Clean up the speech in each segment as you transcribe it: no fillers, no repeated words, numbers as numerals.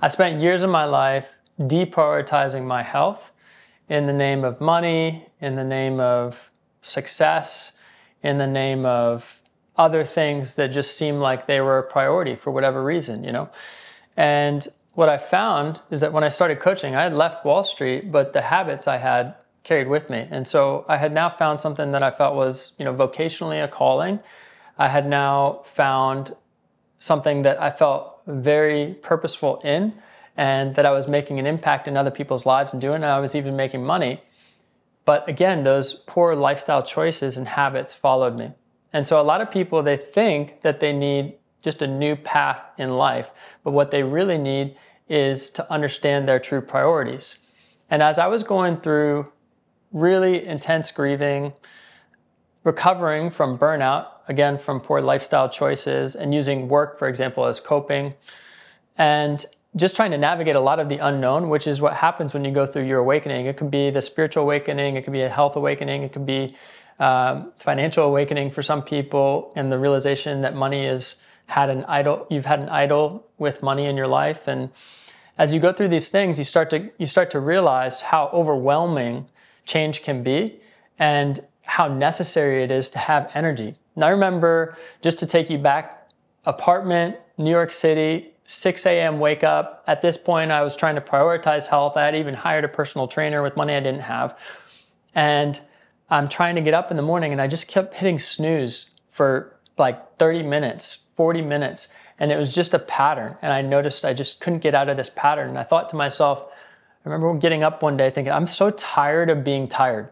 I spent years of my life deprioritizing my health in the name of money, in the name of success, in the name of other things that just seemed like they were a priority for whatever reason, And what I found is that when I started coaching, I had left Wall Street, but the habits I had carried with me. And so I had now found something that I felt was, vocationally a calling. I had now found something that I felt very purposeful in, and that I was making an impact in other people's lives and doing, and I was even making money. But again, those poor lifestyle choices and habits followed me. And so a lot of people, they think that they need just a new path in life, but what they really need is to understand their true priorities. And as I was going through really intense grieving, recovering from burnout, again, from poor lifestyle choices, and using work, for example, as coping, and just trying to navigate a lot of the unknown, which is what happens when you go through your awakening. It could be the spiritual awakening, it could be a health awakening, it could be financial awakening for some people, and the realization that money is you've had an idol with money in your life. And as you go through these things, you start to realize how overwhelming change can be and how necessary it is to have energy. And I remember, just to take you back, apartment, New York City, 6 a.m. wake up. At this point, I was trying to prioritize health. I had even hired a personal trainer with money I didn't have. And I'm trying to get up in the morning, and I just kept hitting snooze for like 30 minutes, 40 minutes. And it was just a pattern. And I noticed I just couldn't get out of this pattern. And I thought to myself, I remember getting up one day thinking, I'm so tired of being tired.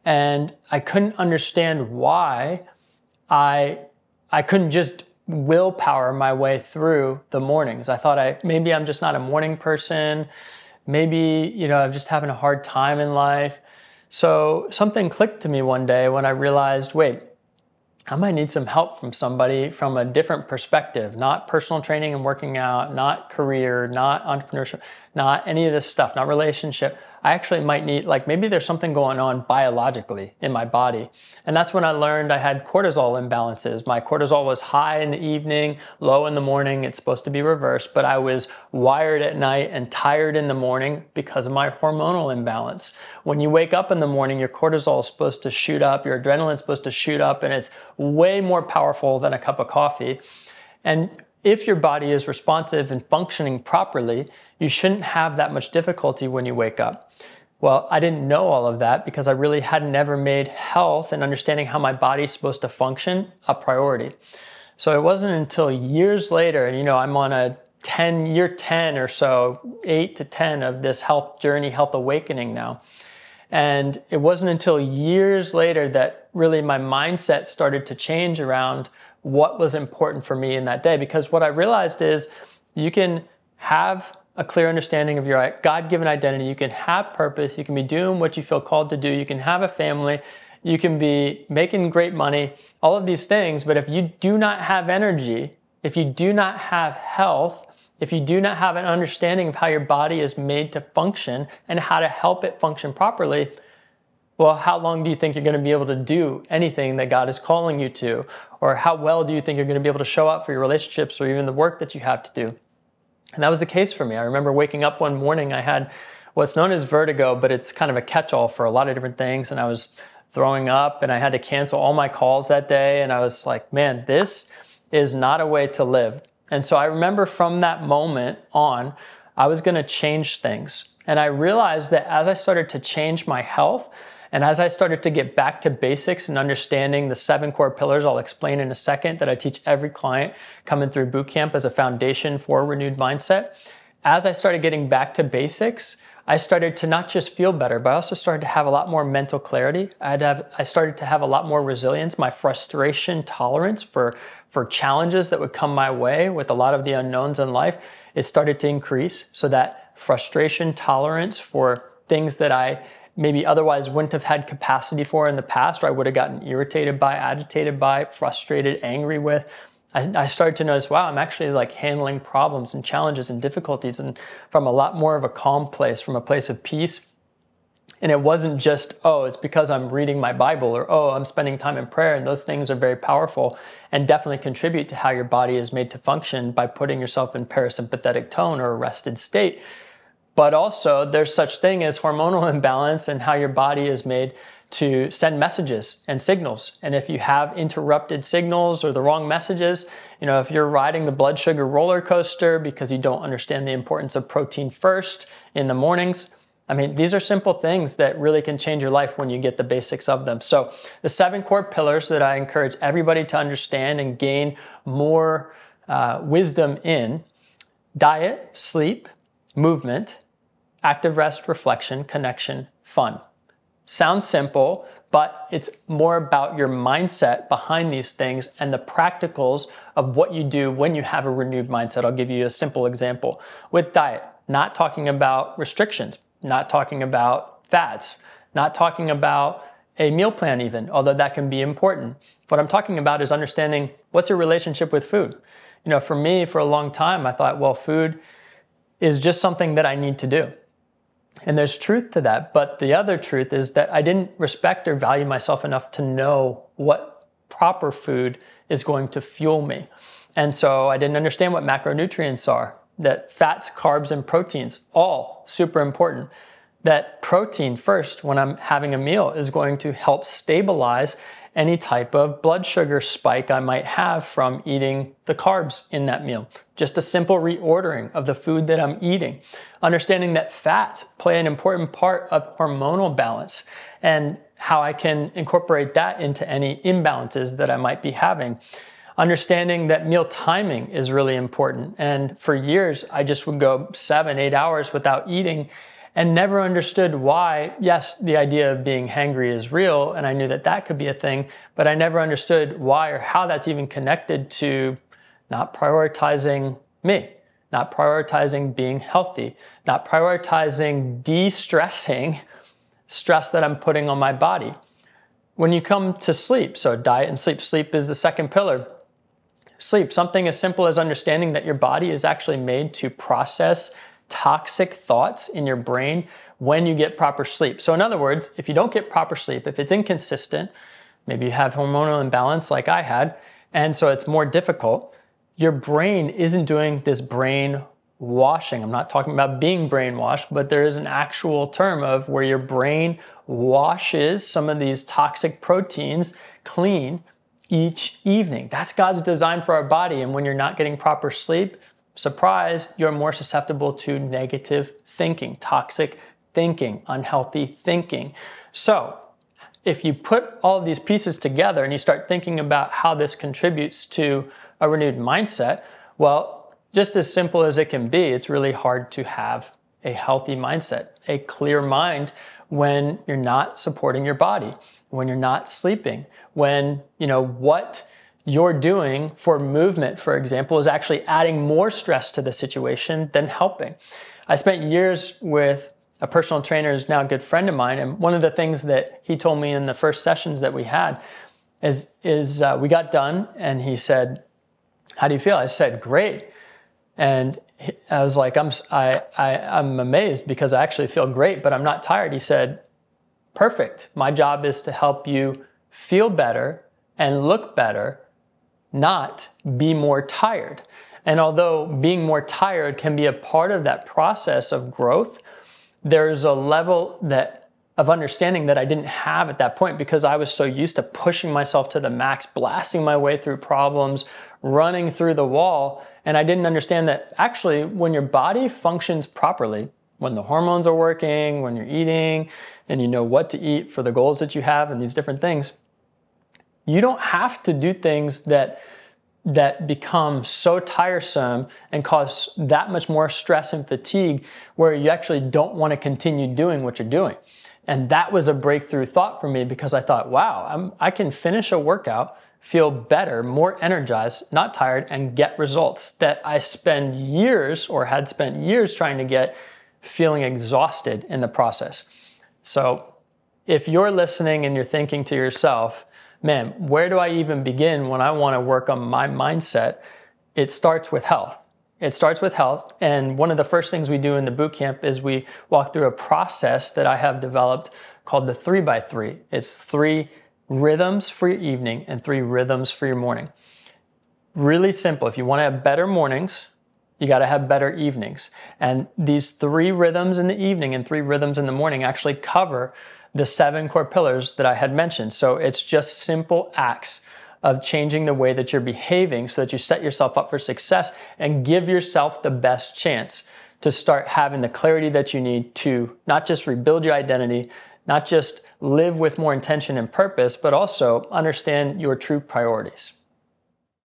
And I couldn't understand why I couldn't just willpower my way through the mornings. I thought maybe I'm just not a morning person. Maybe, I'm just having a hard time in life. So something clicked to me one day when I realized, wait, I might need some help from somebody from a different perspective, not personal training and working out, not career, not entrepreneurship, not any of this stuff, not relationship. I actually might need, maybe there's something going on biologically in my body. And that's when I learned I had cortisol imbalances. My cortisol was high in the evening, low in the morning. It's supposed to be reversed, but I was wired at night and tired in the morning because of my hormonal imbalance. When you wake up in the morning, your cortisol is supposed to shoot up, your adrenaline is supposed to shoot up, and it's way more powerful than a cup of coffee. And if your body is responsive and functioning properly, you shouldn't have that much difficulty when you wake up. Well, I didn't know all of that because I really had never made health and understanding how my body's supposed to function a priority. So it wasn't until years later, and I'm on a year 10 or so, 8 to 10 of this health journey, health awakening now. And it wasn't until years later that really my mindset started to change around what was important for me in that day. Because what I realized is you can have a clear understanding of your God-given identity. You can have purpose. You can be doing what you feel called to do. You can have a family. You can be making great money, all of these things. But if you do not have energy, if you do not have health, if you do not have an understanding of how your body is made to function and how to help it function properly, well, how long do you think you're going to be able to do anything that God is calling you to? Or how well do you think you're going to be able to show up for your relationships or even the work that you have to do? And that was the case for me. I remember waking up one morning, I had what's known as vertigo, but it's kind of a catch-all for a lot of different things. And I was throwing up and I had to cancel all my calls that day. And I was like, man, this is not a way to live. And so I remember from that moment on, I was going to change things. And I realized that as I started to change my health, and as I started to get back to basics and understanding the 7 core pillars I'll explain in a second that I teach every client coming through boot camp as a foundation for a renewed mindset, as I started getting back to basics, I started to not just feel better, but I also started to have a lot more mental clarity. I started to have a lot more resilience. My frustration tolerance for challenges that would come my way with a lot of the unknowns in life, it started to increase. So that frustration tolerance for things that I maybe otherwise wouldn't have had capacity for in the past, or I would have gotten irritated by, agitated by, frustrated, angry with. I started to notice, wow, I'm actually handling problems and challenges and difficulties and from a lot more of a calm place, from a place of peace And it wasn't just, oh, it's because I'm reading my Bible, or, oh, I'm spending time in prayer. And those things are very powerful and definitely contribute to how your body is made to function by putting yourself in parasympathetic tone or a rested state. But also there's such thing as hormonal imbalance and how your body is made to send messages and signals. And if you have interrupted signals or the wrong messages, if you're riding the blood sugar roller coaster because you don't understand the importance of protein first in the mornings, these are simple things that really can change your life when you get the basics of them. So the 7 core pillars that I encourage everybody to understand and gain more wisdom in: diet, sleep, movement, active rest, reflection, connection, fun. Sounds simple, but it's more about your mindset behind these things and the practicals of what you do when you have a renewed mindset. I'll give you a simple example. With diet, not talking about restrictions, not talking about fads, not talking about a meal plan even, although that can be important. What I'm talking about is understanding what's your relationship with food. For me, for a long time, I thought, well, food is just something that I need to do. And there's truth to that. But the other truth is that I didn't respect or value myself enough to know what proper food is going to fuel me. And so I didn't understand what macronutrients are, that fats, carbs, and proteins, all super important. That protein first, when I'm having a meal, is going to help stabilize any type of blood sugar spike I might have from eating the carbs in that meal. Just a simple reordering of the food that I'm eating. Understanding that fats play an important part of hormonal balance and how I can incorporate that into any imbalances that I might be having. Understanding that meal timing is really important. And for years, I just would go 7-8 hours without eating and never understood why. Yes, the idea of being hangry is real, and I knew that that could be a thing, but I never understood why or how that's even connected to not prioritizing me, not prioritizing being healthy, not prioritizing de-stressing stress that I'm putting on my body. When you come to sleep, so diet and sleep, sleep is the second pillar. Sleep, something as simple as understanding that your body is actually made to process toxic thoughts in your brain when you get proper sleep. So in other words, if you don't get proper sleep, if it's inconsistent, maybe you have hormonal imbalance like I had, and so it's more difficult, your brain isn't doing this brain washing. I'm not talking about being brainwashed, but there is an actual term of where your brain washes some of these toxic proteins clean each evening. That's God's design for our body. And when you're not getting proper sleep, surprise, you're more susceptible to negative thinking, toxic thinking, unhealthy thinking. So if you put all of these pieces together and you start thinking about how this contributes to a renewed mindset, well, just as simple as it can be, it's really hard to have a healthy mindset, a clear mind when you're not supporting your body, when you're not sleeping, when, what you're doing for movement, for example, is actually adding more stress to the situation than helping. I spent years with a personal trainer who's now a good friend of mine, and one of the things that he told me in the first sessions that we had is we got done, and he said, "How do you feel?" I said, "Great." And I was like, I'm amazed because I actually feel great, but I'm not tired. He said, "Perfect. My job is to help you feel better and look better, not be more tired." And although being more tired can be a part of that process of growth, there's a level of understanding that I didn't have at that point because I was so used to pushing myself to the max, blasting my way through problems, running through the wall. And I didn't understand that actually when your body functions properly, when the hormones are working, when you're eating, and you know what to eat for the goals that you have and these different things, you don't have to do things that become so tiresome and cause that much more stress and fatigue where you actually don't want to continue doing what you're doing. And that was a breakthrough thought for me because I thought, wow, I can finish a workout, feel better, more energized, not tired, and get results that I had spent years trying to get, feeling exhausted in the process. So if you're listening and you're thinking to yourself, man, where do I even begin when I want to work on my mindset? It starts with health. It starts with health. And one of the first things we do in the boot camp is we walk through a process that I have developed called the 3x3. It's 3 rhythms for your evening and 3 rhythms for your morning. Really simple. If you want to have better mornings, you got to have better evenings. And these 3 rhythms in the evening and 3 rhythms in the morning actually cover the 7 core pillars that I had mentioned. So it's just simple acts of changing the way that you're behaving so that you set yourself up for success and give yourself the best chance to start having the clarity that you need to not just rebuild your identity, not just live with more intention and purpose, but also understand your true priorities.